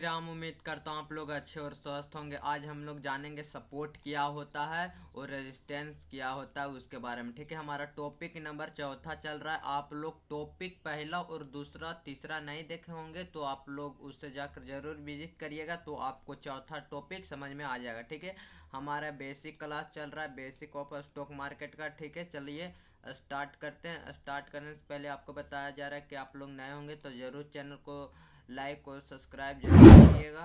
राम, उम्मीद करता हूँ आप लोग अच्छे और स्वस्थ होंगे। आज हम लोग जानेंगे सपोर्ट क्या होता है और रेजिस्टेंस क्या होता है उसके बारे में। ठीक है, हमारा टॉपिक नंबर चौथा चल रहा है। आप लोग टॉपिक पहला और दूसरा तीसरा नहीं देखे होंगे तो आप लोग उससे जाकर जरूर विजिट करिएगा, तो आपको चौथा टॉपिक समझ में आ जाएगा। ठीक है, हमारा बेसिक क्लास चल रहा है, बेसिक ऑफ स्टॉक मार्केट का। ठीक है, चलिए स्टार्ट करते हैं। स्टार्ट करने से पहले आपको बताया जा रहा है कि आप लोग नए होंगे तो ज़रूर चैनल को लाइक और सब्सक्राइब जरूर करिएगा।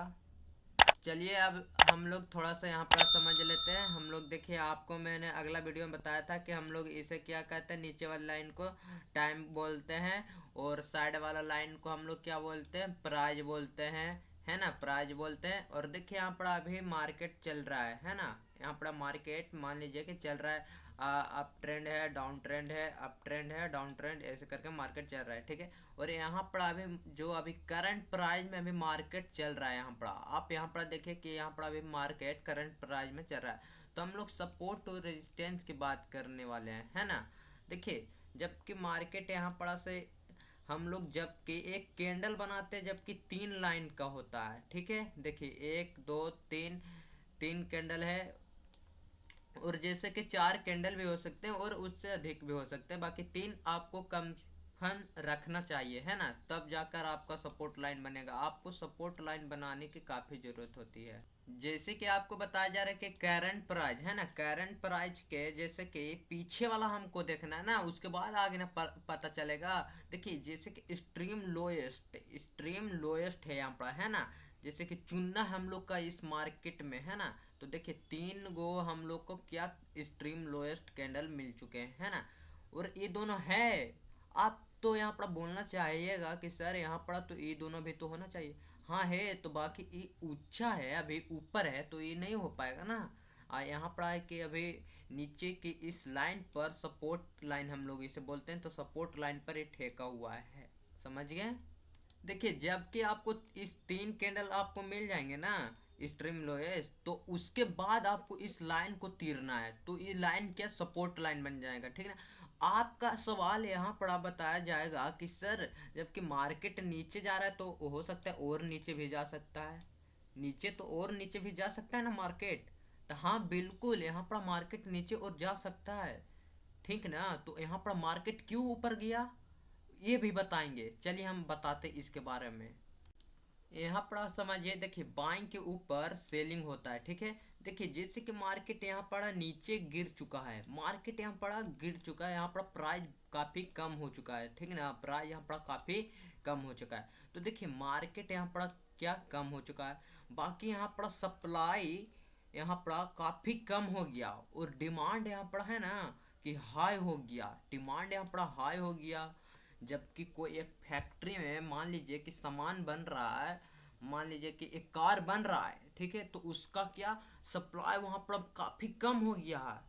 चलिए अब हम लोग थोड़ा सा यहाँ पर समझ लेते हैं। हम लोग देखिए, आपको मैंने अगला वीडियो में बताया था कि हम लोग इसे क्या कहते हैं, नीचे वाली लाइन को टाइम बोलते हैं और साइड वाला लाइन को हम लोग क्या बोलते हैं, प्राइज बोलते हैं, है ना, प्राइज बोलते हैं। और देखिए यहाँ पर अभी मार्केट चल रहा है ना, यहाँ पर मार्केट मान लीजिए कि चल रहा है, अप ट्रेंड है, डाउन ट्रेंड है, अप ट्रेंड है, डाउन ट्रेंड, ऐसे करके मार्केट चल रहा है। ठीक है, और यहाँ पर अभी जो अभी करंट प्राइस में अभी मार्केट चल रहा है, यहाँ पर आप यहाँ पर देखिए कि यहाँ पर अभी मार्केट करंट प्राइस में चल रहा है। तो हम लोग सपोर्ट और रेजिस्टेंस की बात करने वाले हैं, है ना। देखिए, जबकि मार्केट यहाँ पर से हम लोग जबकि एक कैंडल बनाते हैं, जबकि तीन लाइन का होता है। ठीक है, देखिए एक दो तीन, तीन कैंडल है, और जैसे कि चार कैंडल भी हो सकते हैं और उससे अधिक भी हो सकते हैं। बाकी तीन आपको कम फन रखना चाहिए, है ना, तब जाकर आपका सपोर्ट लाइन बनेगा। आपको सपोर्ट लाइन बनाने की काफ़ी ज़रूरत होती है। जैसे कि आपको बताया जा रहा है कि करंट प्राइस है ना, करंट प्राइस के जैसे कि पीछे वाला हमको देखना है ना, उसके बाद आगे ना पता चलेगा। देखिए जैसे कि स्ट्रीम लोएस्ट है यहाँ पर, है ना, जैसे कि चुनना हम लोग का इस मार्केट में, है ना। तो देखिए तीन गो हम लोग को क्या स्ट्रीम लोएस्ट कैंडल मिल चुके हैं, है ना, और ये दोनों है। आप तो यहाँ पर बोलना चाहिएगा कि सर यहाँ पर तो ये दोनों भी तो होना चाहिए। हाँ है, तो बाकी ये ऊंचा है, अभी ऊपर है तो ये नहीं हो पाएगा ना। यहाँ पर आए कि अभी नीचे की इस लाइन पर सपोर्ट लाइन हम लोग इसे बोलते हैं, तो सपोर्ट लाइन पर ये ठेका हुआ है, समझ गए। देखिए जबकि आपको इस तीन कैंडल आपको मिल जाएंगे ना, स्ट्रीम लोएस्ट, तो उसके बाद आपको इस लाइन को तीरना है, तो ये लाइन क्या सपोर्ट लाइन बन जाएगा। ठीक है ना। आपका सवाल यहाँ पर बताया जाएगा कि सर जबकि मार्केट नीचे जा रहा है तो हो सकता है और नीचे भी जा सकता है, नीचे तो और नीचे भी जा सकता है ना मार्केट। तो हाँ बिल्कुल, यहाँ पर मार्केट नीचे और जा सकता है, ठीक ना। तो यहाँ पर मार्केट क्यों ऊपर गया ये भी बताएंगे, चलिए हम बताते इसके बारे में। यहाँ पर आप समझिए, देखिए बाइंग के ऊपर सेलिंग होता है। ठीक है, देखिए जैसे कि मार्केट यहाँ पर नीचे गिर चुका है, मार्केट यहाँ पर गिर चुका है, यहाँ पर प्राइस काफ़ी कम हो चुका है, ठीक है ना, प्राइस यहाँ पर काफ़ी कम हो चुका है। तो देखिए मार्केट यहाँ पर क्या कम हो चुका है, बाकी यहाँ पर सप्लाई यहाँ पर काफ़ी कम हो गया, और डिमांड यहाँ पर है ना कि हाई हो गया, डिमांड यहाँ पर हाई हो गया। जबकि कोई एक फैक्ट्री में मान लीजिए कि सामान बन रहा है, मान लीजिए कि एक कार बन रहा है, ठीक है, तो उसका क्या सप्लाई वहां पर काफी कम हो गया है,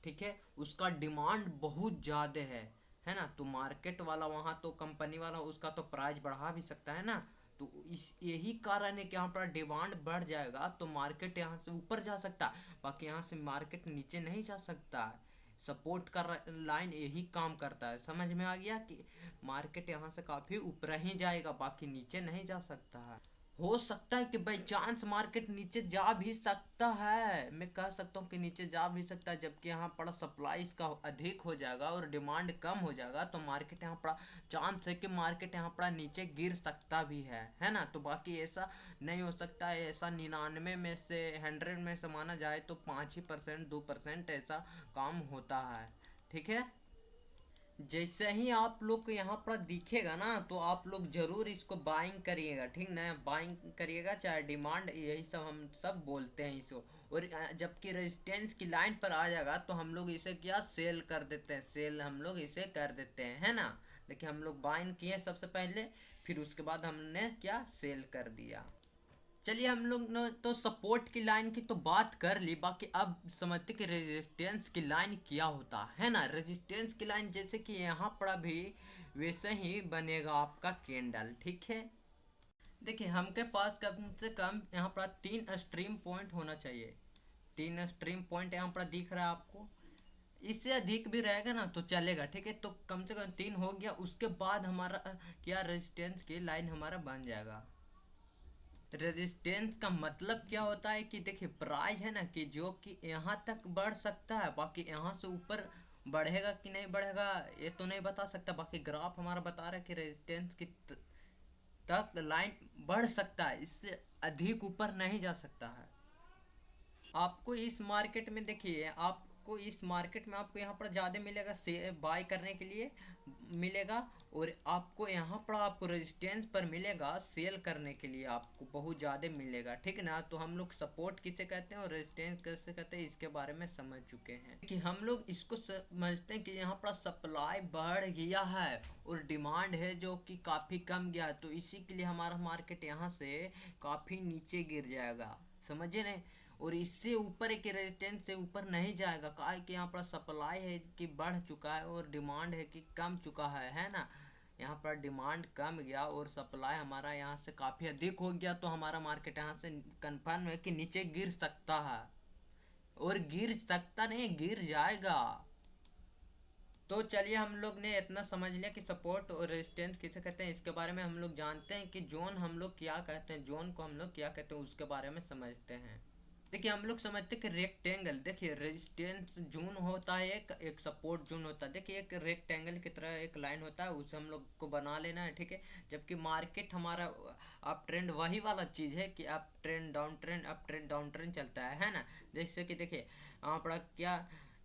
ठीक है, उसका डिमांड बहुत ज़्यादा है ना। तो मार्केट वाला वहाँ तो कंपनी वाला उसका तो प्राइस बढ़ा भी सकता है ना। तो इस यही कारण है कि यहाँ पर डिमांड बढ़ जाएगा तो मार्केट यहाँ से ऊपर जा सकता है, बाकी यहाँ से मार्केट नीचे नहीं जा सकता है। सपोर्ट का लाइन यही काम करता है, समझ में आ गया कि मार्केट यहाँ से काफ़ी ऊपर ही जाएगा, बाकी नीचे नहीं जा सकता है। हो सकता है कि बाई चांस मार्केट नीचे जा भी सकता है, मैं कह सकता हूँ कि नीचे जा भी सकता है, जबकि यहाँ पर सप्लाई इसका अधिक हो जाएगा और डिमांड कम हो जाएगा, तो मार्केट यहाँ पर चांस है कि मार्केट यहाँ पर नीचे गिर सकता भी है ना। तो बाकी ऐसा नहीं हो सकता है, ऐसा 99 में से 100 में से माना जाए तो 5% 2% ऐसा काम होता है, ठीक है। जैसे ही आप लोग को यहाँ पर दिखेगा ना तो आप लोग जरूर इसको बाइंग करिएगा, ठीक ना, बाइंग करिएगा, चाहे डिमांड, यही सब हम सब बोलते हैं इसको। और जबकि रेजिस्टेंस की लाइन पर आ जाएगा तो हम लोग इसे क्या सेल कर देते हैं, सेल हम लोग इसे कर देते हैं, है ना। देखिए हम लोग बाइंग किए सबसे पहले, फिर उसके बाद हमने क्या सेल कर दिया। चलिए हम लोग ने तो सपोर्ट की लाइन की तो बात कर ली, बाकी अब समझते कि रेजिस्टेंस की लाइन क्या होता है ना। रेजिस्टेंस की लाइन जैसे कि यहाँ पर भी वैसे ही बनेगा आपका कैंडल, ठीक है। देखिए हमके पास कम से कम यहाँ पर तीन स्ट्रीम पॉइंट होना चाहिए, तीन स्ट्रीम पॉइंट यहाँ पर दिख रहा है आपको, इससे अधिक भी रहेगा ना तो चलेगा, ठीक है। तो कम से कम तीन हो गया, उसके बाद हमारा क्या रेजिस्टेंस की लाइन हमारा बन जाएगा। रेजिस्टेंस का मतलब क्या होता है कि देखिए प्राइस है ना कि जो कि यहाँ तक बढ़ सकता है, बाकी यहाँ से ऊपर बढ़ेगा कि नहीं बढ़ेगा ये तो नहीं बता सकता। बाकी ग्राफ हमारा बता रहा है कि रेजिस्टेंस की तक लाइन बढ़ सकता है, इससे अधिक ऊपर नहीं जा सकता है। आपको इस मार्केट में देखिए, आपको इस मार्केट में आपको यहाँ पर ज़्यादा मिलेगा से बाय करने के लिए मिलेगा, और आपको यहाँ पर आपको रेजिस्टेंस पर मिलेगा सेल करने के लिए, आपको बहुत ज़्यादा मिलेगा, ठीक है ना। तो हम लोग सपोर्ट किसे कहते हैं और रेजिस्टेंस किसे कहते हैं इसके बारे में समझ चुके हैं कि हम लोग इसको समझते हैं कि यहाँ पर सप्लाई बढ़ गया है और डिमांड है जो कि काफ़ी कम गया है, तो इसी के लिए हमारा मार्केट यहाँ से काफ़ी नीचे गिर जाएगा, समझिए नहीं। और इससे ऊपर एक रेजिस्टेंस से ऊपर नहीं जाएगा, काहे कि यहाँ पर सप्लाई है कि बढ़ चुका है और डिमांड है कि कम चुका है ना। यहाँ पर डिमांड कम गया और सप्लाई हमारा यहाँ से काफ़ी अधिक हो गया, तो हमारा मार्केट यहाँ से कंफर्म है कि नीचे गिर सकता है, और गिर सकता नहीं गिर जाएगा। तो चलिए हम लोग ने इतना समझ लिया कि सपोर्ट और रेजिस्टेंस किसे कहते हैं, इसके बारे में हम लोग जानते हैं कि जोन हम लोग क्या कहते हैं, जोन को हम लोग क्या कहते हैं उसके बारे में समझते हैं। देखिए हम लोग समझते हैं कि रेक्टेंगल, देखिए रेजिस्टेंस जोन होता है, एक सपोर्ट जोन होता है। देखिए एक रेक्टेंगल की तरह एक लाइन होता है, उसे हम लोग को बना लेना है, ठीक है। जबकि मार्केट हमारा अप ट्रेंड वही वाला चीज़ है कि up trend down trend up trend down trend चलता है ना। जैसे कि देखिए यहाँ पर क्या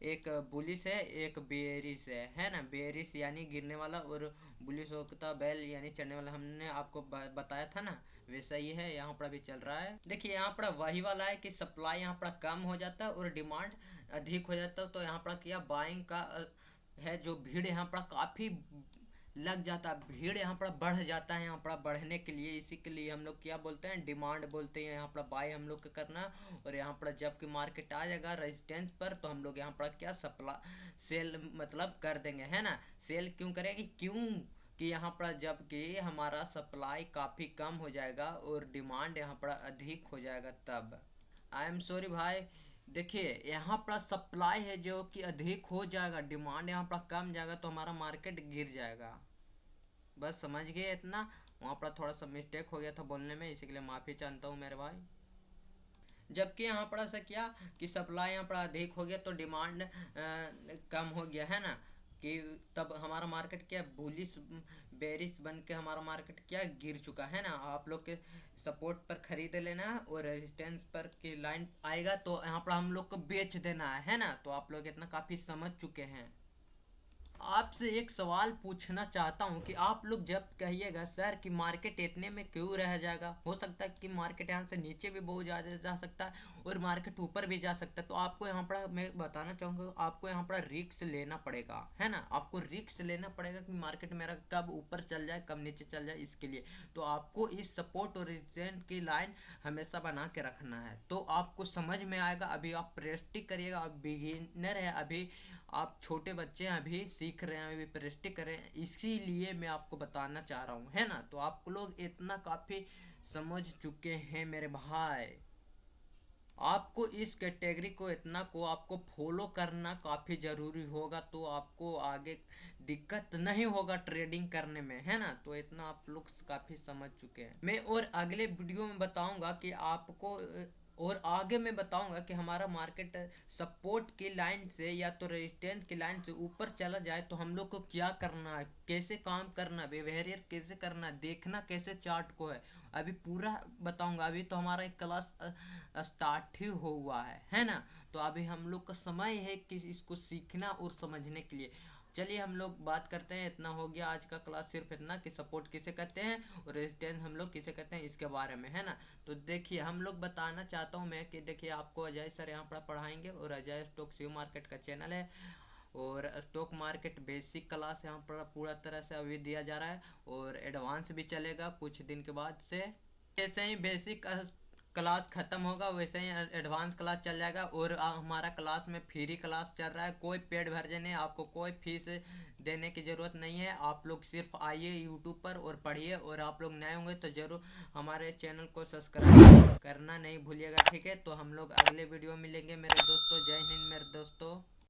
एक बुलिश है एक बेरिश है ना। बेरिश यानी गिरने वाला और बुलिश होता बेल यानी चढ़ने वाला, हमने आपको बताया था ना, वैसा ही है यहाँ पर भी चल रहा है। देखिए यहाँ पर वही वाला है कि सप्लाई यहाँ पर कम हो जाता है और डिमांड अधिक हो जाता है, तो यहाँ पर क्या बाइंग का है जो भीड़ यहाँ पर काफ़ी लग जाता है, भीड़ यहाँ पर बढ़ जाता है यहाँ पर बढ़ने के लिए, इसी के लिए हम लोग क्या बोलते हैं डिमांड बोलते हैं। यहाँ पर बाय हम लोग का करना, और यहाँ पर जब कि मार्केट आ जाएगा रेजिस्टेंस पर तो हम लोग यहाँ पर क्या सप्लाई सेल मतलब कर देंगे, है ना। सेल क्यों करेंगे, क्यों कि यहाँ पर जब कि हमारा सप्लाई काफ़ी कम हो जाएगा और डिमांड यहाँ पर अधिक हो जाएगा तब। आई एम सॉरी भाई, देखिए यहाँ पर सप्लाई है जो कि अधिक हो जाएगा, डिमांड यहाँ पर कम जाएगा, तो हमारा मार्केट गिर जाएगा। बस समझ गए इतना, वहाँ पर थोड़ा सा मिस्टेक हो गया था बोलने में, इसी के लिए माफ़ी चाहता हूँ मेरे भाई। जबकि यहाँ पर ऐसा क्या कि सप्लाई यहाँ पर अधिक हो गया तो डिमांड कम हो गया, है ना। कि तब हमारा मार्केट क्या बुलिश बेरिश बन के हमारा मार्केट क्या गिर चुका है ना। आप लोग के सपोर्ट पर खरीद लेना और रेजिस्टेंस पर की लाइन आएगा तो यहाँ पर हम लोग को बेच देना है ना। तो आप लोग इतना काफ़ी समझ चुके हैं। आपसे एक सवाल पूछना चाहता हूँ कि आप लोग जब कहिएगा सर कि मार्केट इतने में क्यों रह जाएगा, हो सकता है कि मार्केट यहाँ से नीचे भी बहुत ज़्यादा जा सकता है और मार्केट ऊपर भी जा सकता है, तो आपको यहाँ पर मैं बताना चाहूँगा आपको यहाँ पर रिस्क लेना पड़ेगा, है ना। आपको रिस्क लेना पड़ेगा कि मार्केट मेरा कब ऊपर चल जाए कब नीचे चल जाए, इसके लिए तो आपको इस सपोर्ट और रेजिस्टेंस की लाइन हमेशा बना के रखना है, तो आपको समझ में आएगा। अभी आप प्रैक्टिस करिएगा, आप बिगिनर है, अभी आप छोटे बच्चे हैं, अभी सीख रहे हैं, अभी प्रैक्टिस कर रहे हैं, इसीलिए मैं आपको बताना चाह रहा हूँ, है ना। तो आप लोग इतना काफ़ी समझ चुके हैं मेरे भाई। आपको इस कैटेगरी को इतना को आपको फॉलो करना काफ़ी ज़रूरी होगा, तो आपको आगे दिक्कत नहीं होगा ट्रेडिंग करने में, है ना। तो इतना आप लोग काफ़ी समझ चुके हैं। मैं और अगले वीडियो में बताऊंगा कि आपको और आगे मैं बताऊंगा कि हमारा मार्केट सपोर्ट की लाइन से या तो रेजिस्टेंस की लाइन से ऊपर चला जाए तो हम लोग को क्या करना है, कैसे काम करना, बिहेवियर कैसे करना, देखना कैसे चार्ट को है, अभी पूरा बताऊंगा। अभी तो हमारा एक क्लास स्टार्ट ही हुआ है ना। तो अभी हम लोग का समय है कि इसको सीखना और समझने के लिए। चलिए हम लोग बात करते हैं, इतना हो गया आज का क्लास, सिर्फ इतना कि सपोर्ट किसे कहते हैं और रेजिस्टेंस हम लोग किसे कहते हैं इसके बारे में, है ना। तो देखिए हम लोग बताना चाहता हूँ मैं कि देखिए आपको अजय सर यहाँ पर पढ़ाएंगे, और अजय स्टॉक शेयर मार्केट का चैनल है, और स्टॉक मार्केट बेसिक क्लास यहाँ पर पूरा तरह से अभी दिया जा रहा है, और एडवांस भी चलेगा कुछ दिन के बाद से। जैसे ही बेसिक क्लास ख़त्म होगा वैसे ही एडवांस क्लास चल जाएगा, और हमारा क्लास में फ्री क्लास चल रहा है, कोई पेड वर्जन है, आपको कोई फीस देने की ज़रूरत नहीं है। आप लोग सिर्फ आइए यूट्यूब पर और पढ़िए, और आप लोग नए होंगे तो ज़रूर हमारे चैनल को सब्सक्राइब करना नहीं भूलिएगा, ठीक है। तो हम लोग अगले वीडियो में मिलेंगे मेरे दोस्तों। जय हिंद मेरे दोस्तों।